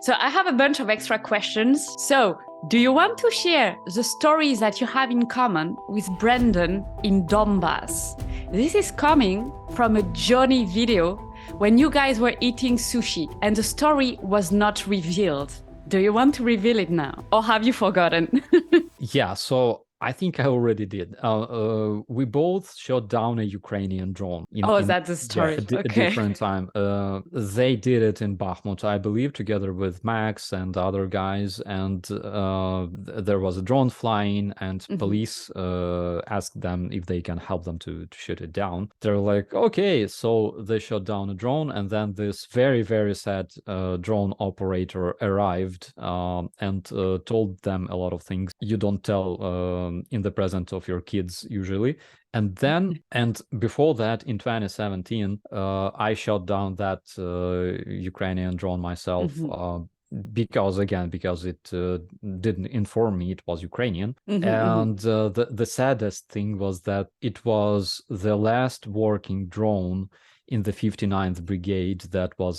So I have a bunch of extra questions. So do you want to share the stories that you have in common with Brandon in Donbass? This is coming from a Johnny video when you guys were eating sushi and the story was not revealed. Do you want to reveal it now? Or have you forgotten? Yeah, so I think I already did. We both shot down a Ukrainian drone. That's the story. A Okay. different time. They did it in Bakhmut, I believe, together with Max and other guys. And there was a drone flying, and police asked them if they can help them to shoot it down. They're like, okay. So they shot down a drone, and then this very, very sad drone operator arrived and told them a lot of things you don't tell in the presence of your kids usually. And then, and before that, in 2017, I shot down that Ukrainian drone myself because it didn't inform me it was Ukrainian. And the saddest thing was that it was the last working drone in the 59th Brigade that was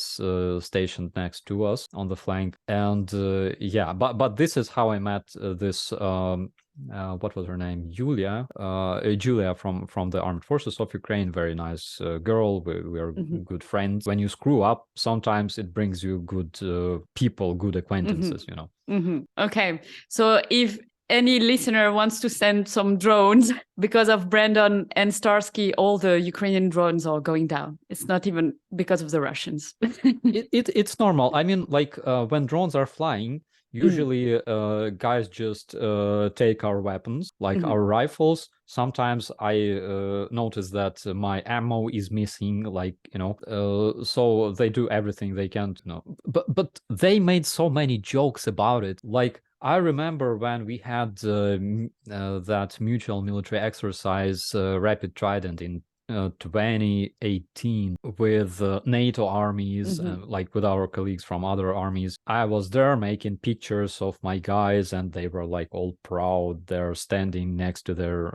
stationed next to us on the flank. And yeah, but this is how I met this what was her name? Julia from the Armed Forces of Ukraine. Very nice girl. We are good friends. When you screw up, sometimes it brings you good people, good acquaintances, you know. Okay, so if any listener wants to send some drones, because of Brandon and Starsky, all the Ukrainian drones are going down. It's not even because of the Russians. It's normal. I mean, like when drones are flying, usually guys just take our weapons, like our rifles. Sometimes I notice that my ammo is missing, like, you know, so they do everything they can, you know. But they made so many jokes about it. Like, I remember when we had that mutual military exercise, Rapid Trident, in 2018 with NATO armies, like with our colleagues from other armies. I was there making pictures of my guys, and they were like all proud. They're standing next to their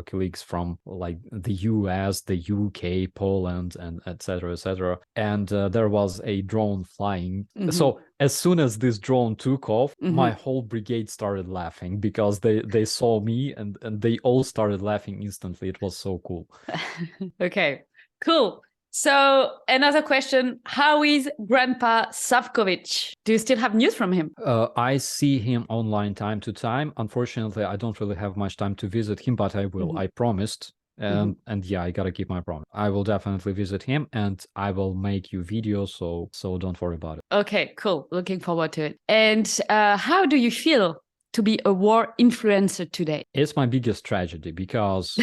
colleagues from like the US, the UK, Poland, and etc., etc. And there was a drone flying. So as soon as this drone took off, my whole brigade started laughing because they saw me, and they all started laughing instantly. It was so cool. Okay, cool. So another question, how is Grandpa Savkovich? Do you still have news from him? I see him online time to time. Unfortunately, I don't really have much time to visit him, but I will. I promised. And yeah, I gotta keep my promise. I will definitely visit him, and I will make you videos, so don't worry about it. Okay, cool. Looking forward to it. And how do you feel to be a war influencer today? It's my biggest tragedy because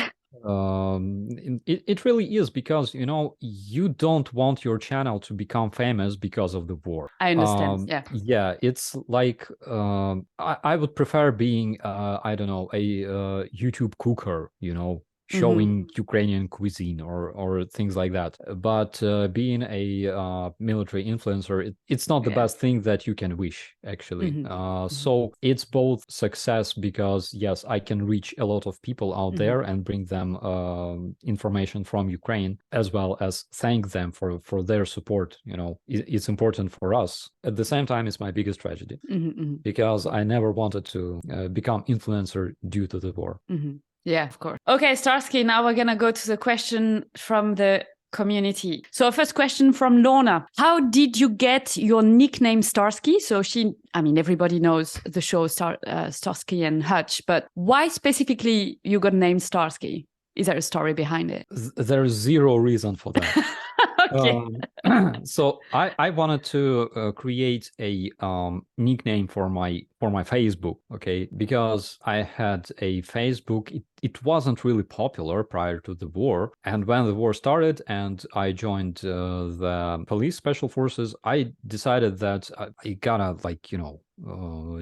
it really is, because, you know, you don't want your channel to become famous because of the war. I understand. Yeah, it's like I would prefer being I don't know, a YouTube cooker, you know, showing Ukrainian cuisine or things like that. But being a military influencer, it's not the best thing that you can wish, actually. So it's both success because, yes, I can reach a lot of people out there and bring them information from Ukraine, as well as thank them for their support. You know, it's important for us. At the same time, it's my biggest tragedy because I never wanted to become influencer due to the war. Yeah, of course. Okay, Starsky, now we're going to go to the question from the community. So first question from Lorna. How did you get your nickname Starsky? So everybody knows the show Starsky and Hutch, but why specifically you got named Starsky? Is there a story behind it? There's zero reason for that. Okay. So I wanted to create a nickname for my Facebook, okay, because I had a Facebook. It wasn't really popular prior to the war, and when the war started and I joined the police special forces, I decided that I gotta, like, you know,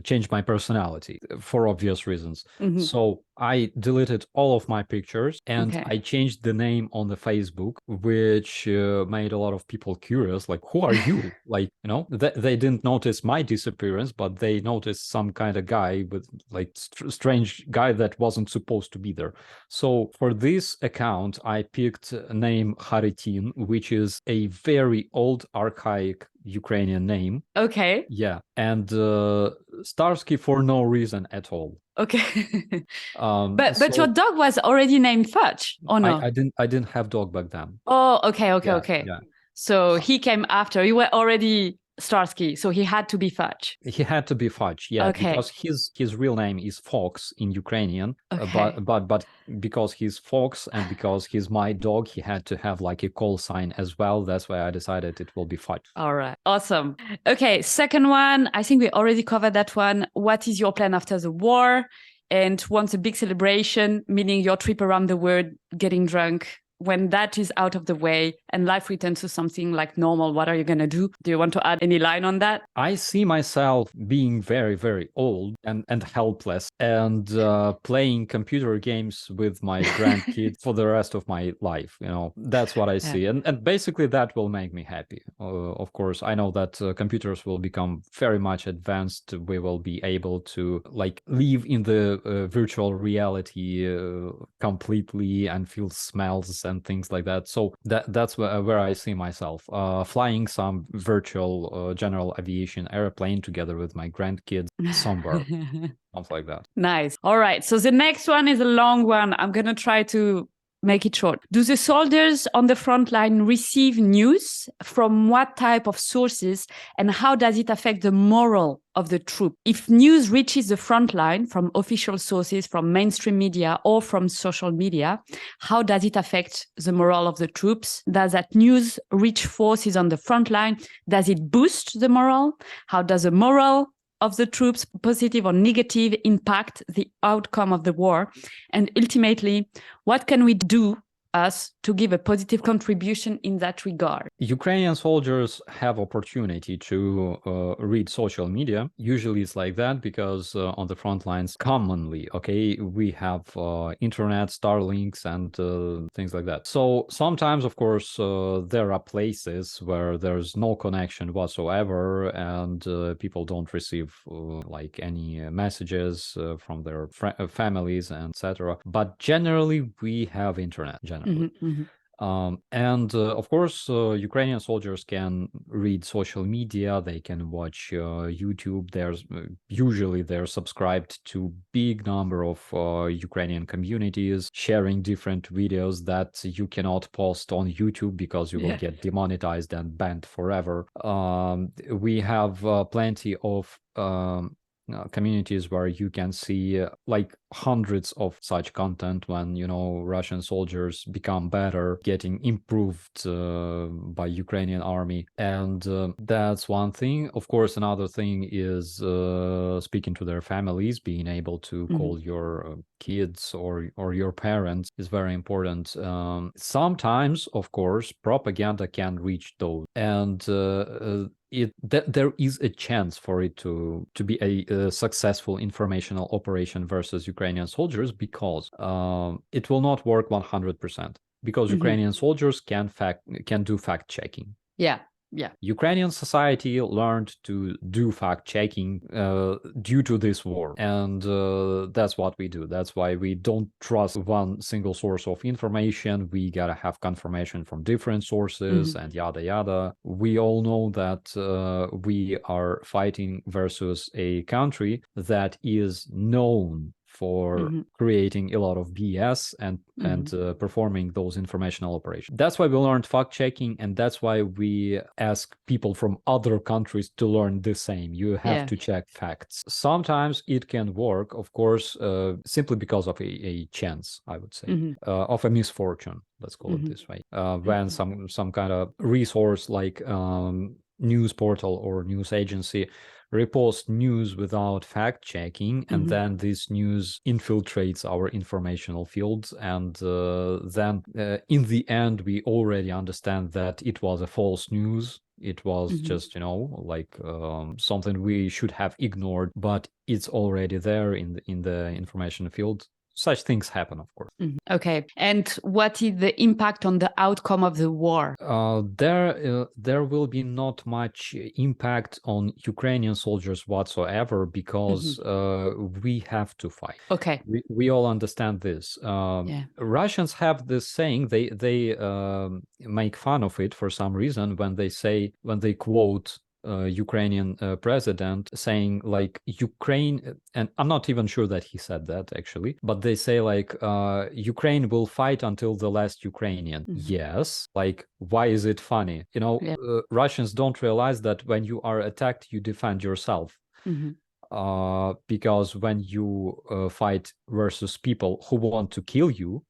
change my personality for obvious reasons. So I deleted all of my pictures, and I changed the name on the Facebook, which made a lot of people curious, like, who are you? Like, you know, they didn't notice my disappearance, but they noticed some kind of guy with like strange guy that wasn't supposed to be there. So for this account, I picked a name Haritin, which is a very old archaic Ukrainian name. Okay. Yeah, and Starsky for no reason at all. Okay. But So your dog was already named Fudge, or no? I didn't have dog back then. Oh, okay. Yeah. So he came after. You were already Starsky, so he had to be Fudge. He had to be Fudge, yeah, Okay. because his real name is Fox in Ukrainian. Okay. But because he's Fox and because he's my dog, he had to have like a call sign as well. That's why I decided it will be Fudge. All right. Awesome. Okay. Second one. I think we already covered that one. What is your plan after the war? And once a big celebration, meaning your trip around the world, getting drunk. When that is out of the way and life returns to something like normal, what are you going to do? Do you want to add any line on that? I see myself being very, very old and helpless and playing computer games with my grandkids for the rest of my life. You know, that's what I see. And basically that will make me happy. Of course, I know that computers will become very much advanced. We will be able to like live in the virtual reality completely and feel smells and things like that. So that's where I see myself flying some virtual general aviation airplane together with my grandkids somewhere. Something like that. Nice. All right. So the next one is a long one. I'm going to try to make it short. Do the soldiers on the front line receive news from what type of sources, and how does it affect the morale of the troop? If news reaches the front line from official sources, from mainstream media or from social media, how does it affect the morale of the troops? Does that news reach forces on the front line? Does it boost the morale? How does the morale of the troops, positive or negative, impact the outcome of the war? And ultimately, what can we do us to give a positive contribution in that regard? Ukrainian soldiers have opportunity to read social media. Usually it's like that because on the front lines commonly, okay, we have internet, Starlinks and things like that. So sometimes, of course, there are places where there's no connection whatsoever and people don't receive like any messages from their families and etc. But generally we have internet generally. And of course, Ukrainian soldiers can read social media, they can watch YouTube. There's usually they're subscribed to big number of Ukrainian communities, sharing different videos that you cannot post on YouTube because you will get demonetized and banned forever. We have plenty of communities where you can see like hundreds of such content when, you know, Russian soldiers become better, getting improved by Ukrainian army. And that's one thing. Of course, another thing is speaking to their families, being able to call your kids or your parents is very important. Sometimes, of course, propaganda can reach those. And there is a chance for it to be a successful informational operation versus Ukrainian soldiers because it will not work 100% because Ukrainian soldiers can do fact checking. Yeah. Ukrainian society learned to do fact checking due to this war, and that's what we do. That's why we don't trust one single source of information. We gotta have confirmation from different sources and yada yada. We all know that we are fighting versus a country that is known for creating a lot of BS and performing those informational operations. That's why we learned fact checking, and that's why we ask people from other countries to learn the same. You have to check facts. Sometimes it can work, of course, simply because of a chance, I would say, of a misfortune. Let's call it this way. When some kind of resource like news portal or news agency repost news without fact checking, and then this news infiltrates our informational fields, and then in the end we already understand that it was a false news. It was just, you know, like something we should have ignored, but it's already there in the information field. such things happen, of course. Okay. And what is the impact on the outcome of the war? There will be not much impact on Ukrainian soldiers whatsoever because we have to fight. Okay. We all understand this. Russians have this saying. They make fun of it for some reason when they quote Ukrainian president saying like Ukraine, and I'm not even sure that he said that actually, but they say like Ukraine will fight until the last Ukrainian. Yes, like why is it funny? Russians don't realize that when you are attacked, you defend yourself. Because when you fight versus people who want to kill you,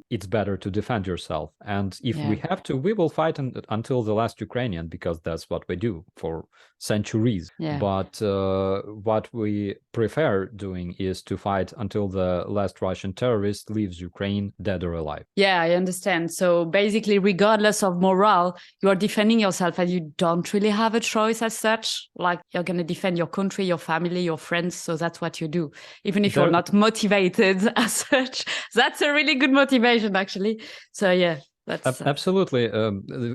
it's better to defend yourself. And if we have to, we will fight until the last Ukrainian, because that's what we do for centuries. But what we prefer doing is to fight until the last Russian terrorist leaves Ukraine dead or alive. Yeah, I understand. So basically, regardless of morale, you are defending yourself and you don't really have a choice as such. Like you're going to defend your country, your family, your friends. So that's what you do. Even if you're not motivated as such, that's a really good motivation, actually. So yeah. Absolutely.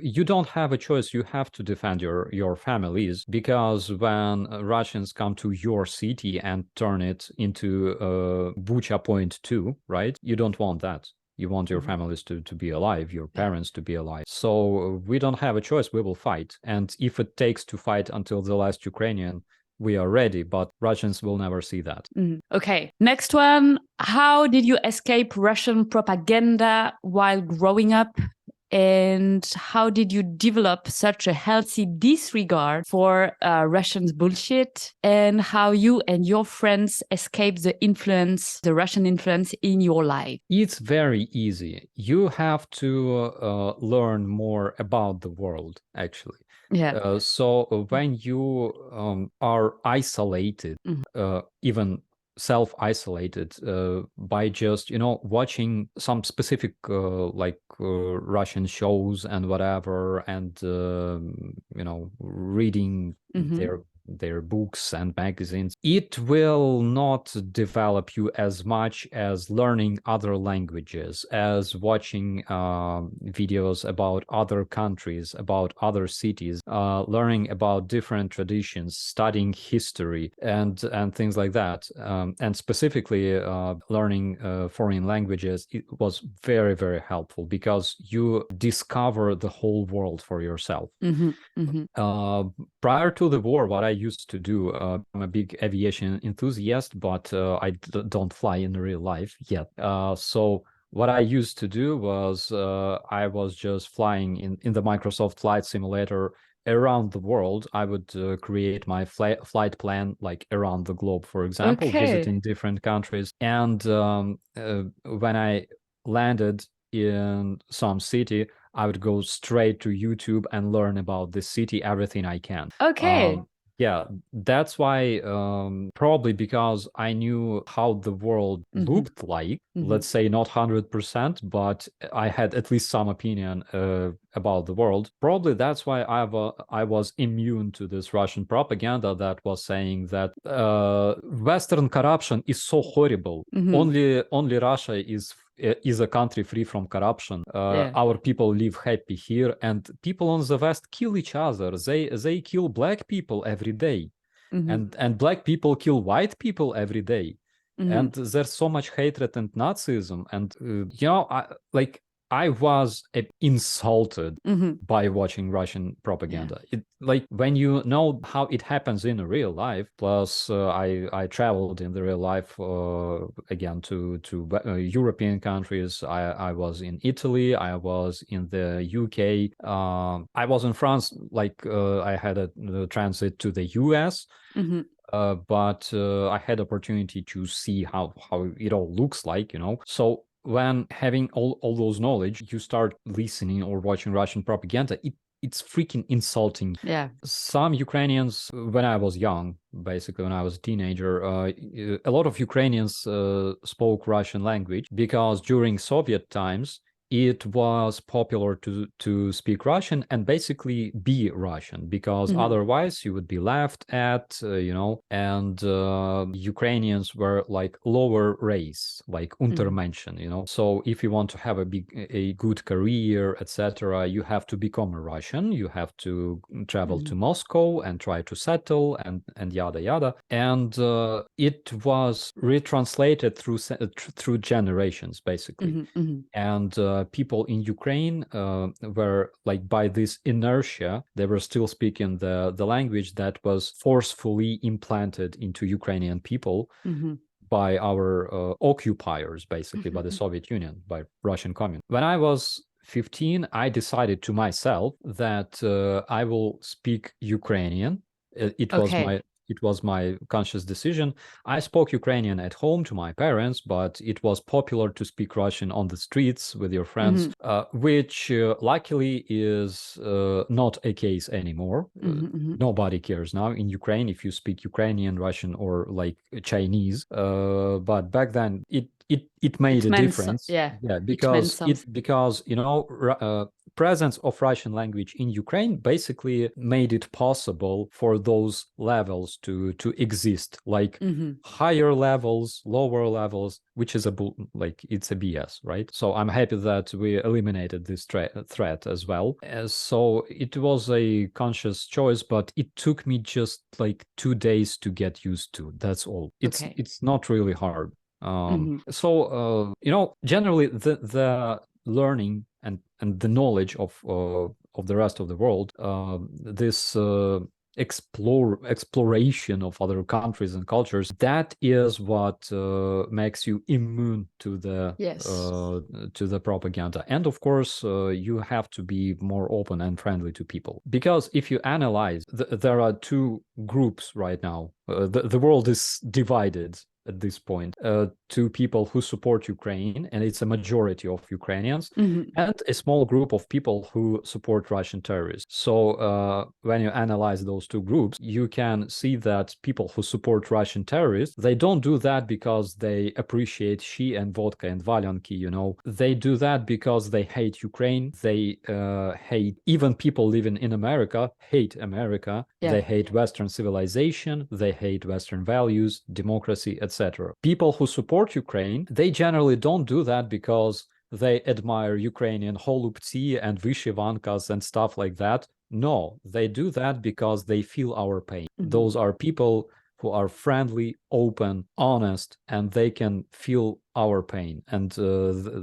You don't have a choice. You have to defend your families, because when Russians come to your city and turn it into Bucha Point 2, right? You don't want that. You want your families to be alive, your parents to be alive. So we don't have a choice. We will fight. And if it takes to fight until the last Ukrainian, we are ready, but Russians will never see that. Okay, next one. How did you escape Russian propaganda while growing up? And how did you develop such a healthy disregard for Russians' bullshit? And how you and your friends escaped the Russian influence in your life? It's very easy. You have to learn more about the world, actually. So when you are isolated, even self-isolated by just watching some specific Russian shows and whatever, and reading their books and magazines, it will not develop you as much as learning other languages, as watching videos about other countries, about other cities, learning about different traditions, studying history and things like that, and specifically learning foreign languages. It was very, very helpful because you discover the whole world for yourself. Prior to the war, what I used to do, I'm a big aviation enthusiast, but I don't fly in real life yet. So what I used to do was I was just flying in the Microsoft Flight Simulator around the world. I would create my flight plan like around the globe, for example, visiting different countries. And when I landed in some city, I would go straight to YouTube and learn about the city, everything I can. Yeah, that's why, probably because I knew how the world looked like, let's say not 100%, but I had at least some opinion about the world. Probably that's why I was immune to this Russian propaganda that was saying that Western corruption is so horrible. Only Russia is a country free from corruption. Our people live happy here, and people on the West kill each other. They kill black people every day, and black people kill white people every day. And there's so much hatred and Nazism, and I was insulted by watching Russian propaganda. Like when you know how it happens in real life, plus I traveled in the real life again to European countries. I was in Italy, I was in the UK, I was in France, like I had a transit to the US. But I had opportunity to see how it all looks like, So when having all those knowledge, you start listening or watching Russian propaganda, it's freaking insulting. Some Ukrainians, when I was young, basically when I was a teenager, a lot of Ukrainians spoke Russian language because during Soviet times, it was popular to speak Russian and basically be Russian, because otherwise you would be laughed at, and Ukrainians were like lower race, like Untermenschen, So if you want to have a good career, etc., you have to become a Russian. You have to travel to Moscow and try to settle and yada yada. And it was retranslated through generations, basically. And people in Ukraine were like, by this inertia, they were still speaking the language that was forcefully implanted into Ukrainian people by our occupiers, basically, by the Soviet Union, by Russian communists. When I was 15, I decided to myself that I will speak Ukrainian. It was my conscious decision. I spoke Ukrainian at home to my parents, but it was popular to speak Russian on the streets with your friends, which luckily is not a case anymore. Nobody cares now in Ukraine if you speak Ukrainian, Russian, or like Chinese. But back then, it made a difference. Because presence of Russian language in Ukraine basically made it possible for those levels to exist, like higher levels, lower levels, which is it's a BS, right? So I'm happy that we eliminated this threat as well. So it was a conscious choice, but it took me just like 2 days to get used to. That's all. It's not really hard. So generally the learning and the knowledge of the rest of the world, this exploration of other countries and cultures, that is what makes you immune to the propaganda. And of course, you have to be more open and friendly to people, because if you analyze, there are two groups right now. The world is divided at this point, to people who support Ukraine, and it's a majority of Ukrainians, and a small group of people who support Russian terrorists. So when you analyze those two groups, you can see that people who support Russian terrorists, they don't do that because they appreciate Shi and vodka and Valyanki, They do that because they hate Ukraine. They hate, even people living in America hate America. They hate Western civilization. They hate Western values, democracy, etc. People who support Ukraine, they generally don't do that because they admire Ukrainian holubtsi and vyshivankas and stuff like that. No, they do that because they feel our pain. Those are people who are friendly, open, honest, and they can feel our pain, and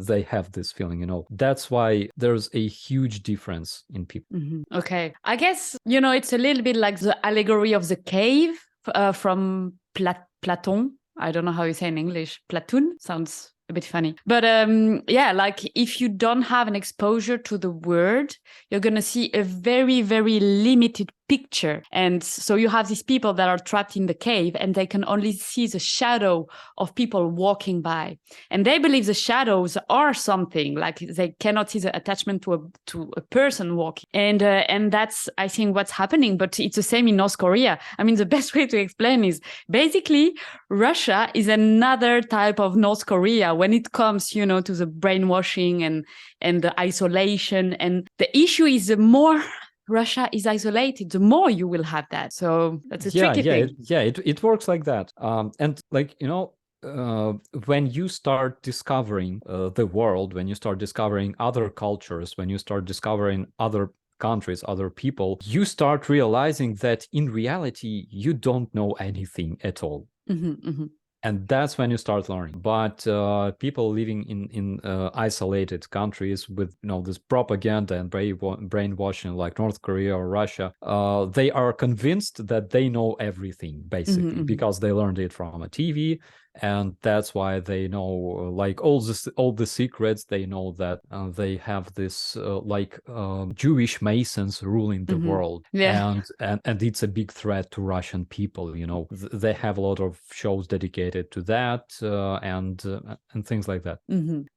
they have this feeling, That's why there's a huge difference in people. Okay. I guess, it's a little bit like the allegory of the cave from Platon. I don't know how you say in English. Platoon sounds a bit funny. But like if you don't have an exposure to the word, you're going to see a very, very limited picture. And so you have these people that are trapped in the cave and they can only see the shadow of people walking by. And they believe the shadows are something, like they cannot see the attachment to a person walking. And that's, I think, what's happening. But it's the same in North Korea. I mean, the best way to explain is basically Russia is another type of North Korea when it comes, to the brainwashing and the isolation. And the issue is the more Russia is isolated, the more you will have that. So that's a tricky thing. It works like that. And like, when you start discovering the world, when you start discovering other cultures, when you start discovering other countries, other people, you start realizing that in reality, you don't know anything at all. And that's when you start learning. But people living in isolated countries with this propaganda and brainwashing, like North Korea or Russia, they are convinced that they know everything, basically, because they learned it from a TV. And that's why they know like all the secrets. They know that they have this Jewish Masons ruling the world, and it's a big threat to Russian people. They have a lot of shows dedicated to that and things like that.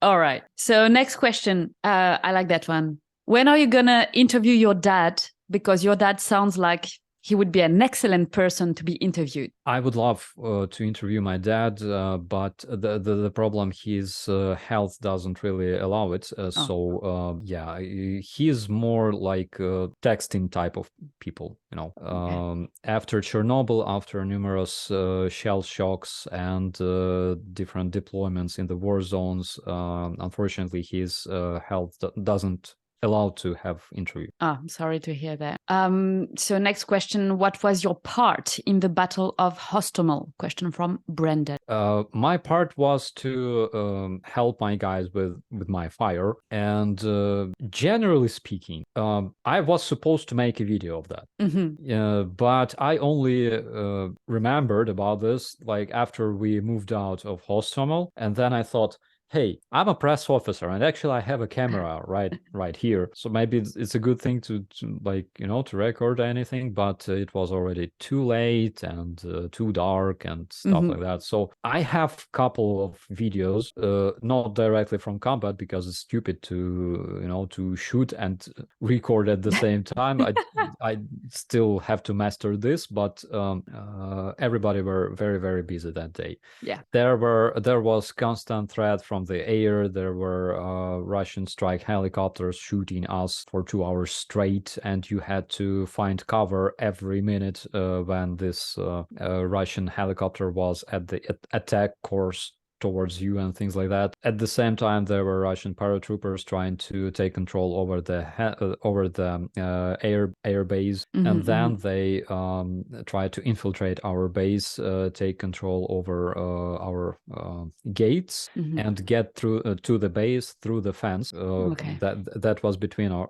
All right. So next question. I like that one. When are you gonna interview your dad? Because your dad sounds like he would be an excellent person to be interviewed. I would love to interview my dad, but the problem, his health doesn't really allow it. So yeah, he is more like texting type of people, you know. After Chernobyl, after numerous shell shocks and different deployments in the war zones, unfortunately, his health doesn't allowed to have interview. I'm sorry to hear that. So next question, what was your part in the Battle of Hostomel? Question from Brendan. My part was to help my guys with my fire, and generally speaking, I was supposed to make a video of that. But I only remembered about this like after we moved out of Hostomel, and then I thought, hey, I'm a press officer, and actually I have a camera right here. So maybe it's a good thing to like, you know, to record anything, but it was already too late and too dark and stuff like that. So I have a couple of videos, not directly from combat because it's stupid to, you know, to shoot and record at the same time. I still have to master this, but everybody were very, very busy that day. Yeah. There was constant threat from the air. There were Russian strike helicopters shooting us for 2 hours straight, and you had to find cover every minute when this Russian helicopter was at the attack course towards you and things like that. At the same time, there were Russian paratroopers trying to take control over the air base, and then they tried to infiltrate our base, take control over our gates, and get through to the base through the fence. That was between our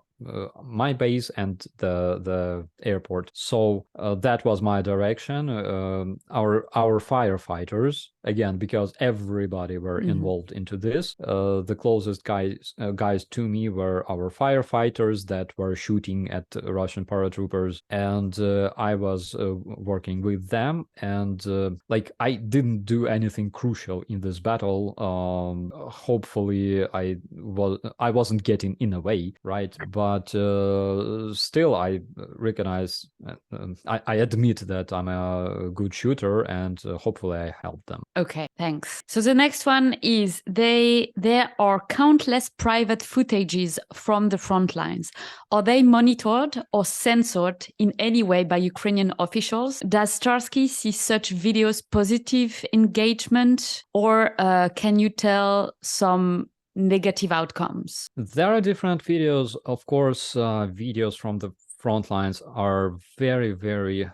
my base and the airport. So that was my direction. Our firefighters, again, because everybody were involved into this, the closest guys to me were our firefighters that were shooting at Russian paratroopers, and I was working with them, and like I didn't do anything crucial in this battle. Hopefully I wasn't getting in a way, right? But still, I recognize, I admit that I'm a good shooter, and hopefully I helped them. Okay, thanks. So the next one is there are countless private footages from the front lines. Are they monitored or censored in any way by Ukrainian officials? Does Starsky see such videos positive engagement, or can you tell some negative outcomes? There are different videos. Of course, videos from the front lines are very, very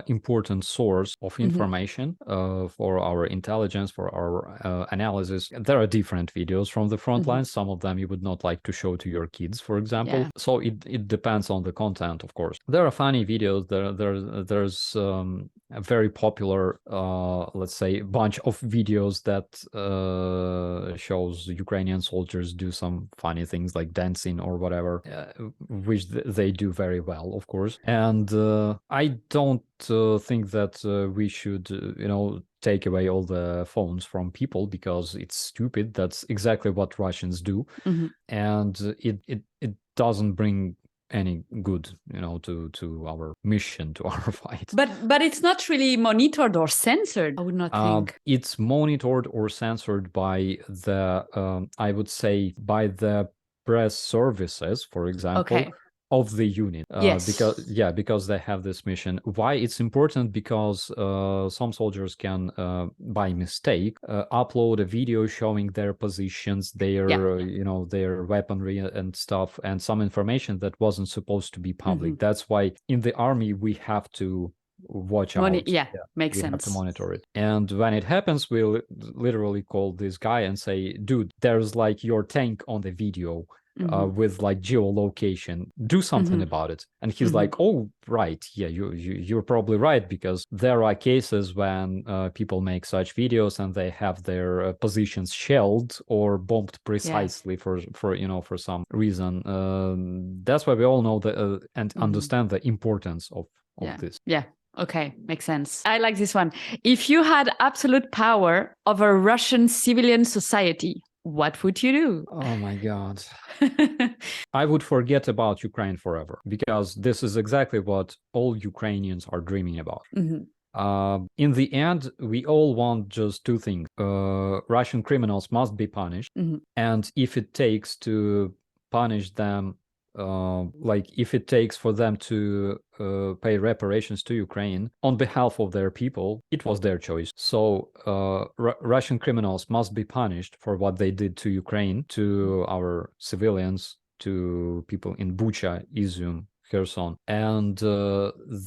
important source of information for our intelligence, for our analysis. There are different videos from the front lines. Some of them you would not like to show to your kids, for example. Yeah. So it depends on the content, of course. There are funny videos. There's a very popular, let's say, bunch of videos that shows Ukrainian soldiers do some funny things like dancing or whatever, which they do very well, of course. And I don't think that we should, take away all the phones from people because it's stupid. That's exactly what Russians do, and it doesn't bring any good, to our mission, to our fight. But it's not really monitored or censored, I would not think. It's monitored or censored by the, I would say, by the press services, for example. Okay. Of the unit, yes. because they have this mission. Why it's important? Because some soldiers can, by mistake, upload a video showing their positions, their their weaponry and stuff, and some information that wasn't supposed to be public. That's why in the army we have to watch out. Makes sense. We have to monitor it. And when it happens, we'll literally call this guy and say, dude, there's like your tank on the video. With like geolocation, do something about it. And he's like, oh, right, yeah, you're probably right, because there are cases when people make such videos and they have their positions shelled or bombed precisely for some reason. That's why we all know that and understand the importance of this. Yeah. Okay, makes sense. I like this one. If you had absolute power over Russian civilian society, what would you do? Oh my God. I would forget about Ukraine forever, because this is exactly what all Ukrainians are dreaming about. In the end, we all want just two things. Russian criminals must be punished. And if it takes to punish them, like if it takes for them to pay reparations to Ukraine on behalf of their people, it was their choice. So Russian criminals must be punished for what they did to Ukraine, to our civilians, to people in Bucha, Izium, Kherson, and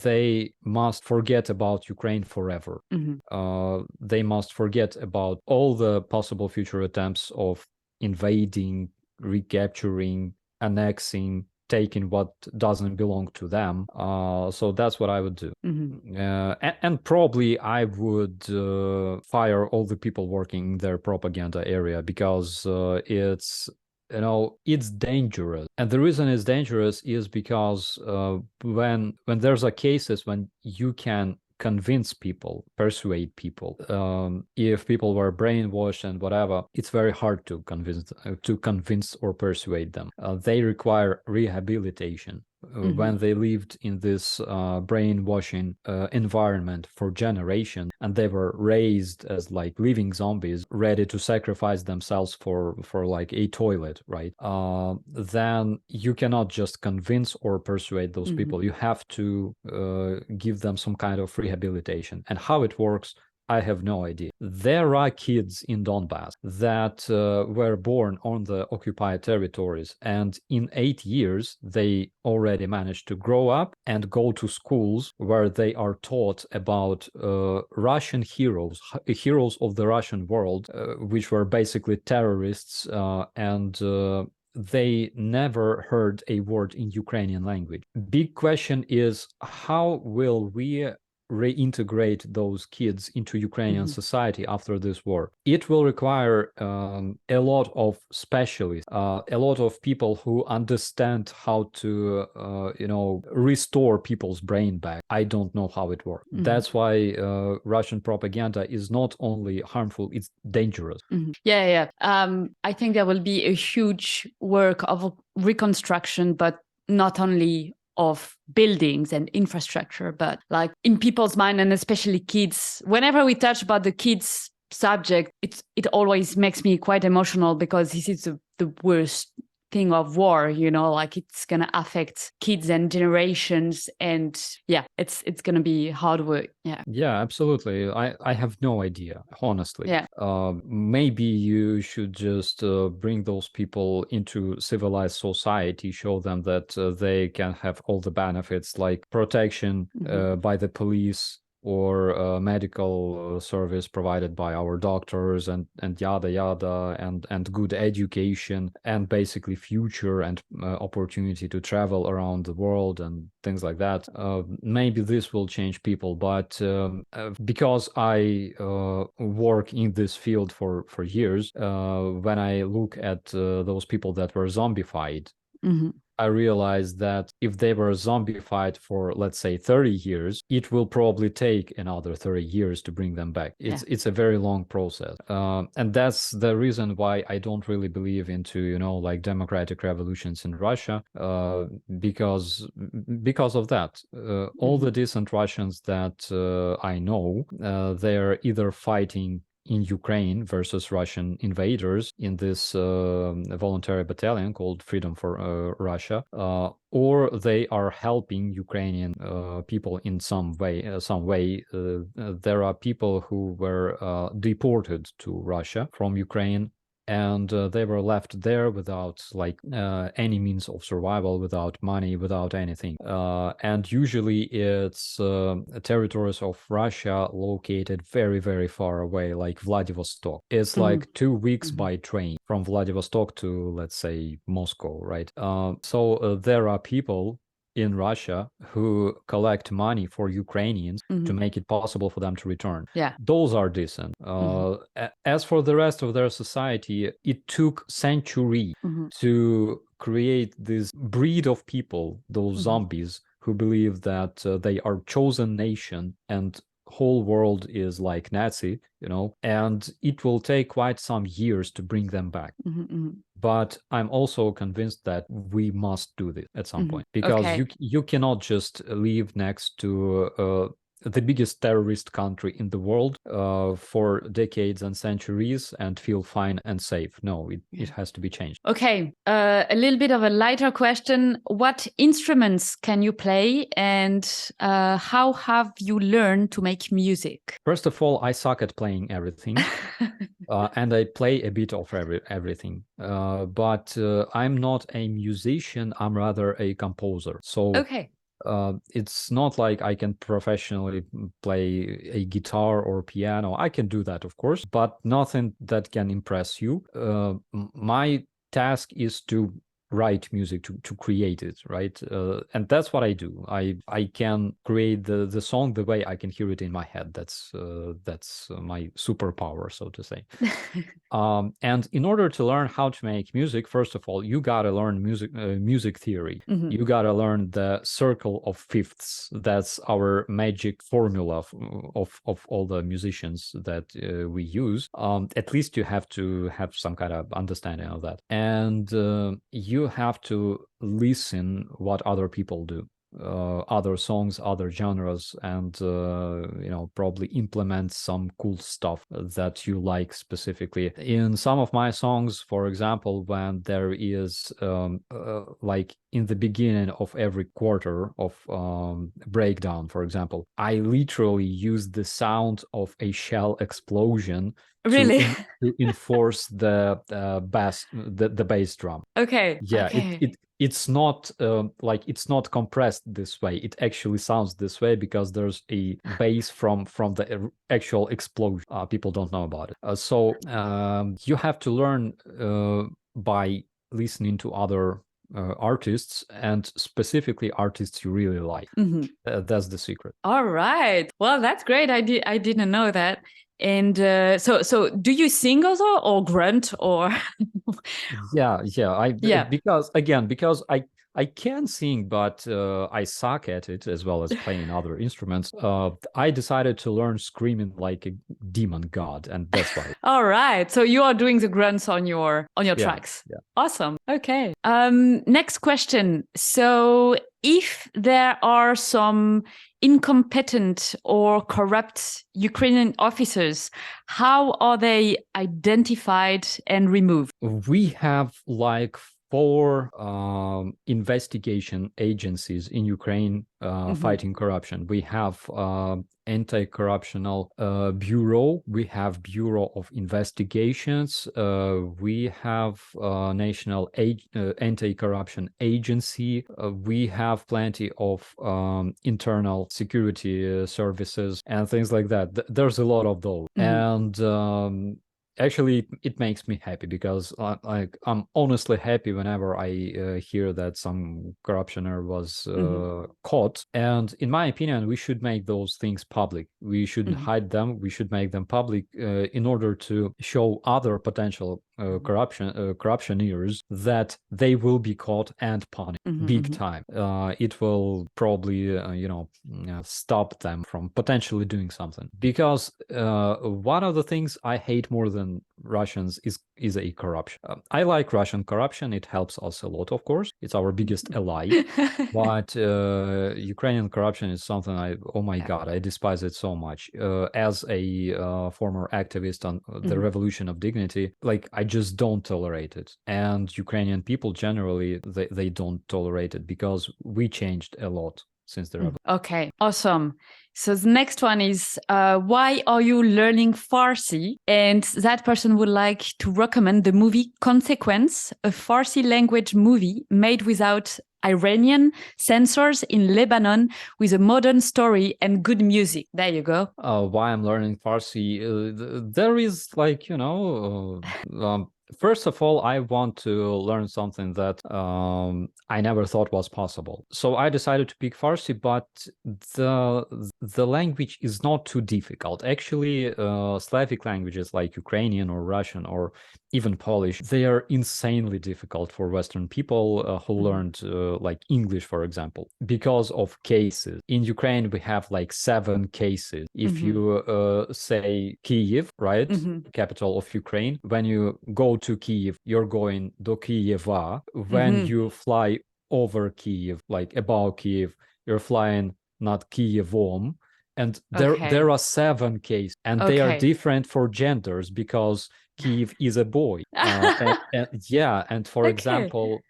they must forget about Ukraine forever. They must forget about all the possible future attempts of invading, recapturing, annexing, taking what doesn't belong to them. So that's what I would do. And probably I would fire all the people working in their propaganda area, because it's dangerous. And the reason it's dangerous is because when there's a cases when you can convince people, persuade people, if people were brainwashed and whatever, it's very hard to convince or persuade them. They require rehabilitation. When they lived in this brainwashing environment for generations, and they were raised as like living zombies, ready to sacrifice themselves for like a toilet, right? Then you cannot just convince or persuade those people. You have to give them some kind of rehabilitation. And how it works, I have no idea. There are kids in Donbass that were born on the occupied territories, and in 8 years, they already managed to grow up and go to schools where they are taught about Russian heroes of the Russian world, which were basically terrorists, and they never heard a word in Ukrainian language. Big question is, how will we reintegrate those kids into Ukrainian society after this war? It will require a lot of specialists, a lot of people who understand how to, restore people's brain back. I don't know how it works. That's why Russian propaganda is not only harmful, it's dangerous. Yeah. I think there will be a huge work of reconstruction, but not only of buildings and infrastructure, but like in people's mind, and especially kids. Whenever we touch about the kids subject, it always makes me quite emotional, because this is the worst thing of war, like it's going to affect kids and generations, and it's going to be hard work. Yeah, absolutely. I have no idea, honestly. Maybe you should just bring those people into civilized society, show them that they can have all the benefits like protection by the police, or medical service provided by our doctors, and yada yada, and good education, and basically future and opportunity to travel around the world and things like that. Maybe this will change people, but because I work in this field for years, when I look at those people that were zombified, I realized that if they were zombified for, let's say, 30 years, it will probably take another 30 years to bring them back. It's a very long process. And that's the reason why I don't really believe into, like democratic revolutions in Russia, because of that. All the decent Russians that I know, they're either fighting in Ukraine versus Russian invaders in this voluntary battalion called Freedom for Russia, or they are helping Ukrainian people in some way. There are people who were deported to Russia from Ukraine, and they were left there without any means of survival, without money, without anything. And usually it's territories of Russia located very, very far away, like Vladivostok. It's like 2 weeks by train from Vladivostok to, let's say, Moscow, right? So there are people in Russia who collect money for Ukrainians to make it possible for them to return. Those are decent. As for the rest of their society, it took centuries to create this breed of people, those zombies, who believe that they are chosen nation and whole world is like Nazi, and it will take quite some years to bring them back. But I'm also convinced that we must do this at some point, because you cannot just live next to the biggest terrorist country in the world for decades and centuries and feel fine and safe. No, it has to be changed. Okay, a little bit of a lighter question. What instruments can you play, and how have you learned to make music? First of all, I suck at playing everything. And I play a bit of everything. But I'm not a musician, I'm rather a composer. So it's not like I can professionally play a guitar or piano. I can do that, of course, but nothing that can impress you. My task is to write music, to create it, right? And that's what I do. I can create the song the way I can hear it in my head. That's my superpower, so to say. And in order to learn how to make music, first of all, you gotta learn music theory. You gotta learn the circle of fifths. That's our magic formula of all the musicians that we use. At least you have to have some kind of understanding of that, and you have to listen what other people do, other songs, other genres, and probably implement some cool stuff that you like specifically. In some of my songs, for example, when there is like in the beginning of every quarter of breakdown, for example, I literally use the sound of a shell explosion to enforce the bass drum. It's not it's not compressed this way. It actually sounds this way because there's a bass from the actual explosion. People don't know about it. So you have to learn by listening to other artists, and specifically artists you really like. That's the secret. All right. Well, that's great. I didn't know that. And so do you sing also, or grunt, or? Yeah. Because I can sing, but I suck at it, as well as playing other instruments. I decided to learn screaming like a demon god, and that's why. All right. So you are doing the grunts on your tracks. Yeah. Awesome. Okay. Next question. So if there are some incompetent or corrupt Ukrainian officers, how are they identified and removed? We have like 4 investigation agencies in Ukraine fighting corruption. We have anti-corruptional bureau, we have bureau of investigations, we have national anti-corruption agency, we have plenty of internal security services and things like that. There's a lot of those. And actually, it makes me happy, because I'm honestly happy whenever I hear that some corruptioner was caught. And in my opinion, we should make those things public. We shouldn't hide them. We should make them public in order to show other potential corruptioneers that they will be caught and punished big time. It will probably stop them from potentially doing something, because one of the things I hate more than Russians is a corruption. I like Russian corruption. It helps us a lot, of course. It's our biggest ally. But Ukrainian corruption is something oh my God, I despise it so much. As a former activist on the Revolution of Dignity, I just don't tolerate it. And Ukrainian people generally, they don't tolerate it, because we changed a lot since the revolution. Okay, awesome. So the next one is, why are you learning Farsi? And that person would like to recommend the movie Consequence, a Farsi language movie made without Iranian censors in Lebanon, with a modern story and good music. There you go. Why I'm learning Farsi? There is first of all, I want to learn something that I never thought was possible. So I decided to pick Farsi, but the language is not too difficult. Actually, Slavic languages like Ukrainian or Russian or even Polish, they are insanely difficult for Western people who learned like English, for example, because of cases. In Ukraine, we have like 7 cases. If you say Kyiv, right, capital of Ukraine, when you go to Kyiv, you're going do Kyeva. When you fly over Kyiv, like above Kyiv, you're flying not Kyivom. And there are 7 cases, and they are different for genders because Kyiv is a boy. And for example,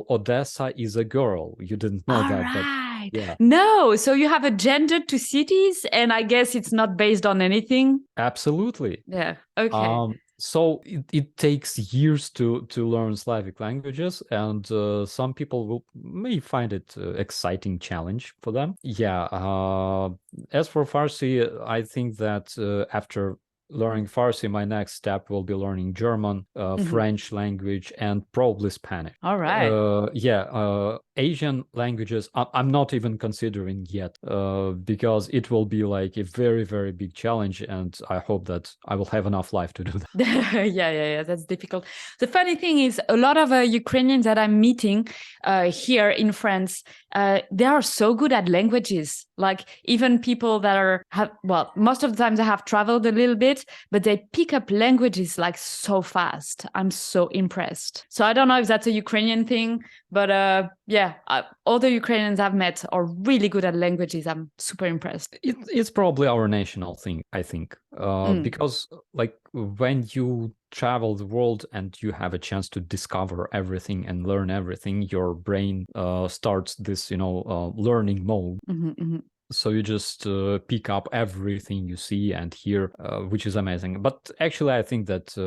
Odessa is a girl. You didn't know that, but yeah. No, so you have a gender to cities, and I guess it's not based on anything. Absolutely. Yeah. Okay. So it takes years to learn Slavic languages, and some people may find it exciting challenge for them. Yeah. As for Farsi, I think that after learning Farsi, my next step will be learning German, French language, and probably Spanish. All right. Asian languages, I'm not even considering yet, because it will be like a very, very big challenge, and I hope that I will have enough life to do that. Yeah, that's difficult. The funny thing is, a lot of Ukrainians that I'm meeting here in France, they are so good at languages. Like even people that most of the time they have traveled a little bit, but they pick up languages like so fast. I'm so impressed. So I don't know if that's a Ukrainian thing, but all the Ukrainians I've met are really good at languages. I'm super impressed. It's probably our national thing, I think, because like when you travel the world and you have a chance to discover everything and learn everything, your brain starts this, learning mode. So you just pick up everything you see and hear, which is amazing. But actually, I think that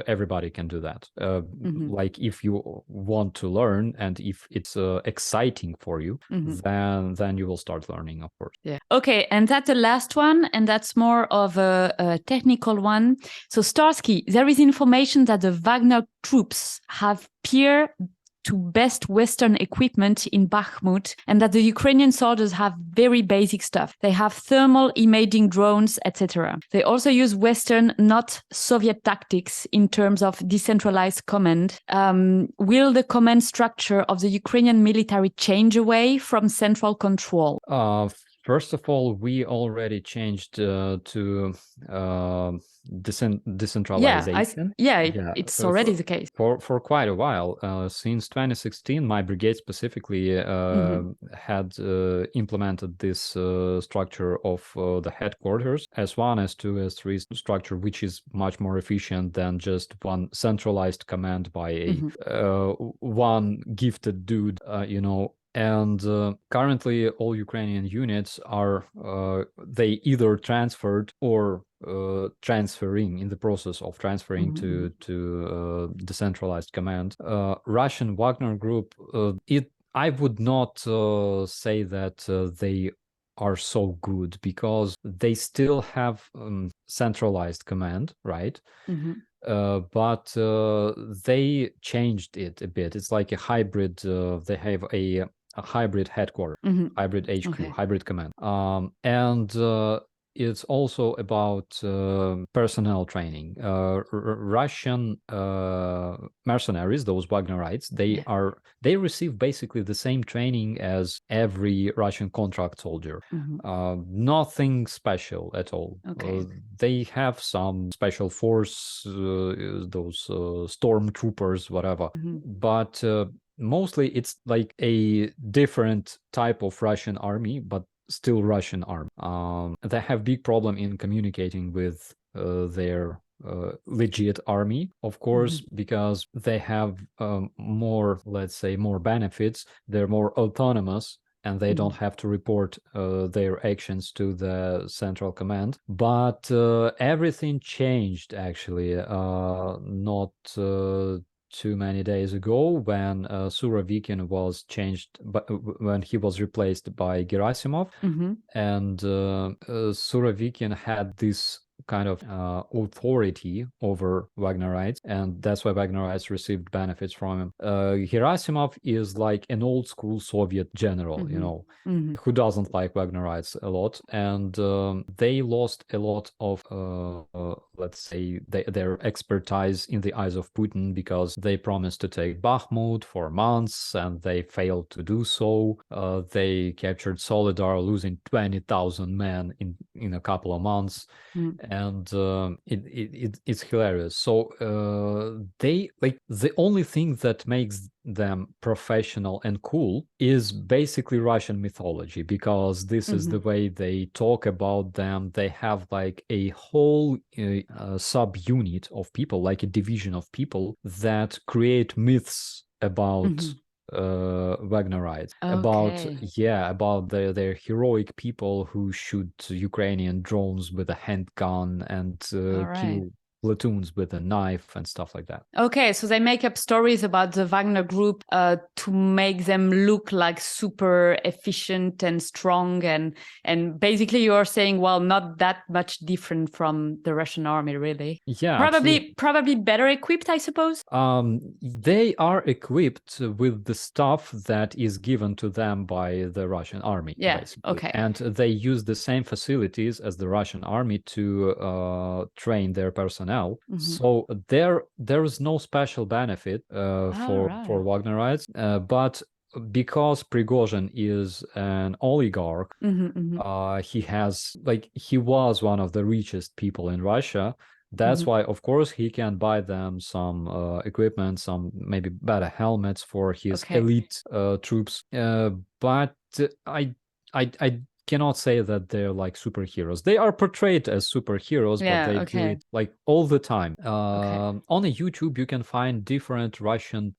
everybody can do that. Like if you want to learn and if it's exciting for you, then you will start learning, of course. Yeah. Okay, and that's the last one, and that's more of a technical one. So Starsky, there is information that the Wagner troops have peer to best Western equipment in Bakhmut, and that the Ukrainian soldiers have very basic stuff. They have thermal imaging drones, etc. They also use Western, not Soviet tactics in terms of decentralized command. Will the command structure of the Ukrainian military change away from central control? First of all, we already changed to decentralization. It's already the case. For quite a while. Since 2016, my brigade specifically had implemented this structure of the headquarters, S1, S2, S3 structure, which is much more efficient than just one centralized command by one gifted dude, And currently, all Ukrainian units are they either transferred or transferring, in the process of transferring to decentralized command. Russian Wagner Group, I would not say that they are so good because they still have centralized command, right? But they changed it a bit. It's like a hybrid. They have a hybrid headquarters, hybrid HQ, hybrid command. And it's also about personnel training. Russian mercenaries, those Wagnerites, they receive basically the same training as every Russian contract soldier. Nothing special at all. They have some special force, those stormtroopers, whatever. But mostly it's like a different type of Russian army, but still Russian army. They have big problem in communicating with their legit army, of course, because they have more, let's say, more benefits. They're more autonomous, and they don't have to report their actions to the central command. But everything changed, actually, not too many days ago when Surovikin was changed, when he was replaced by Gerasimov. And Surovikin had this kind of authority over Wagnerites, and that's why Wagnerites received benefits from him. Gerasimov is like an old school Soviet general, you know, who doesn't like Wagnerites a lot, and they lost a lot of, let's say, their expertise in the eyes of Putin because they promised to take Bakhmut for months and they failed to do so. They captured Solidar, losing 20,000 men in a couple of months, and it's hilarious. So they like the only thing that makes them professional and cool is basically Russian mythology, because this is the way they talk about them. They have like a whole subunit of people, like a division of people that create myths about Wagnerites, about their heroic people who shoot Ukrainian drones with a handgun and kill platoons with a knife and stuff like that. Okay, so they make up stories about the Wagner group to make them look like super efficient and strong, and basically you're saying, well, not that much different from the Russian army, really. Yeah, probably better equipped, I suppose. They are equipped with the stuff that is given to them by the Russian army. Yeah. Basically. Okay. And they use the same facilities as the Russian army to train their personnel. So there is no special benefit for Wagnerites, but because Prigozhin is an oligarch, he was one of the richest people in Russia. That's why, of course, he can buy them some equipment, some maybe better helmets for his elite troops. But I cannot say that they're like superheroes. They are portrayed as superheroes, but they do it like all the time. On YouTube, you can find different Russian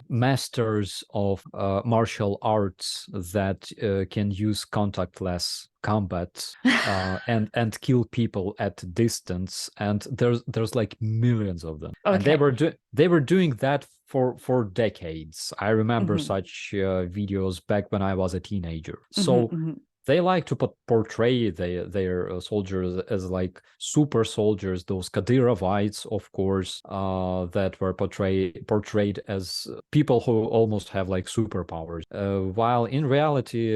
masters of martial arts that can use contactless combat and kill people at distance, and there's like millions of them. And they were doing that for decades. I remember such videos back when I was a teenager. So they like to portray their soldiers as like super soldiers, those Kadyrovites, of course, that were portrayed as people who almost have like superpowers, while in reality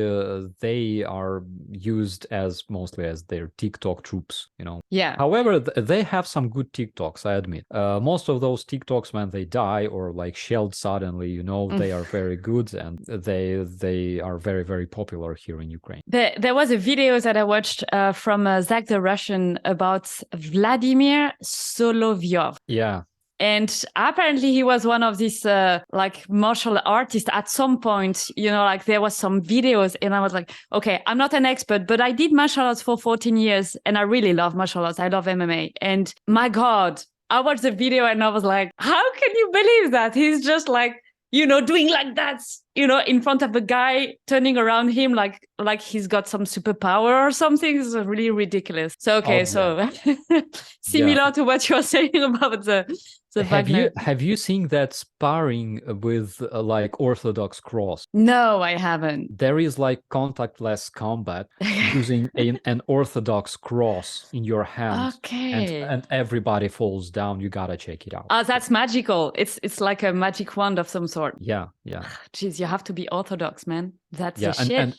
they are used as mostly as their TikTok troops, you know. Yeah. However, they have some good TikToks, I admit. Most of those TikToks, when they die or like shelled suddenly, you know, they are very good, and they are very, very popular here in Ukraine. There was a video that I watched from Zach the Russian about Vladimir Solovyov. Yeah. And apparently he was one of these like martial artists at some point, you know, like there was some videos and I was like, okay, I'm not an expert, but I did martial arts for 14 years and I really love martial arts. I love MMA. And my God, I watched the video and I was like, how can you believe that? He's just like, you know, doing like that, you know, in front of a guy, turning around him like he's got some superpower or something. It's really ridiculous. So, similar to what you're saying about the have you seen that sparring with like Orthodox cross? No, I haven't. There is like contactless combat using an Orthodox cross in your hand. And everybody falls down. You gotta check it out. Oh, that's magical. It's like a magic wand of some sort. Yeah. Jeez, you have to be Orthodox, man. That's the shit.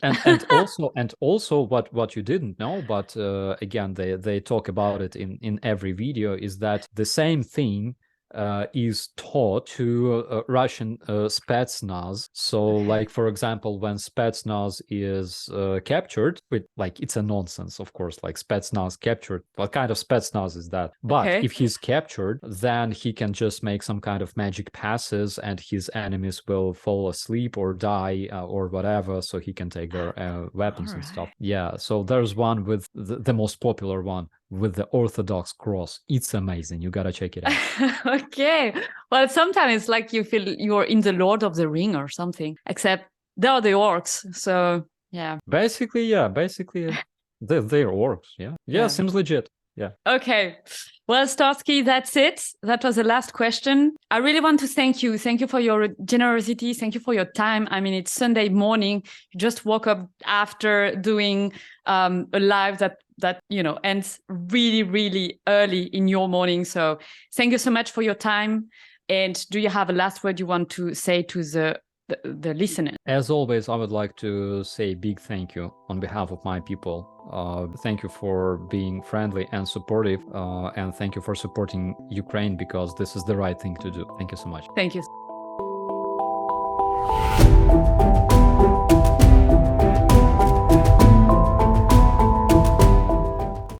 and also what you didn't know, but again they talk about it in every video, is that the same thing is taught to Russian Spetsnaz. So, like, for example, when Spetsnaz is captured, it's a nonsense, of course, like Spetsnaz captured. What kind of Spetsnaz is that? But if he's captured, then he can just make some kind of magic passes and his enemies will fall asleep or die or whatever, so he can take their weapons and stuff. Yeah, so there's one with the most popular one with the Orthodox cross. It's amazing. You gotta check it out. Okay. Well, sometimes it's like you feel you're in the Lord of the Ring or something, except they're the orcs. So, yeah. Basically, they're orcs. Yeah, seems legit. Yeah. Okay. Well, Starsky, that's it. That was the last question. I really want to thank you. Thank you for your generosity. Thank you for your time. I mean, it's Sunday morning. You just woke up after doing a live that that, you know, ends really, really early in your morning. So thank you so much for your time. And do you have a last word you want to say to the listener? As always, I would like to say big thank you on behalf of my people. Thank you for being friendly and supportive, and thank you for supporting Ukraine, because this is the right thing to do. Thank you so much. Thank you.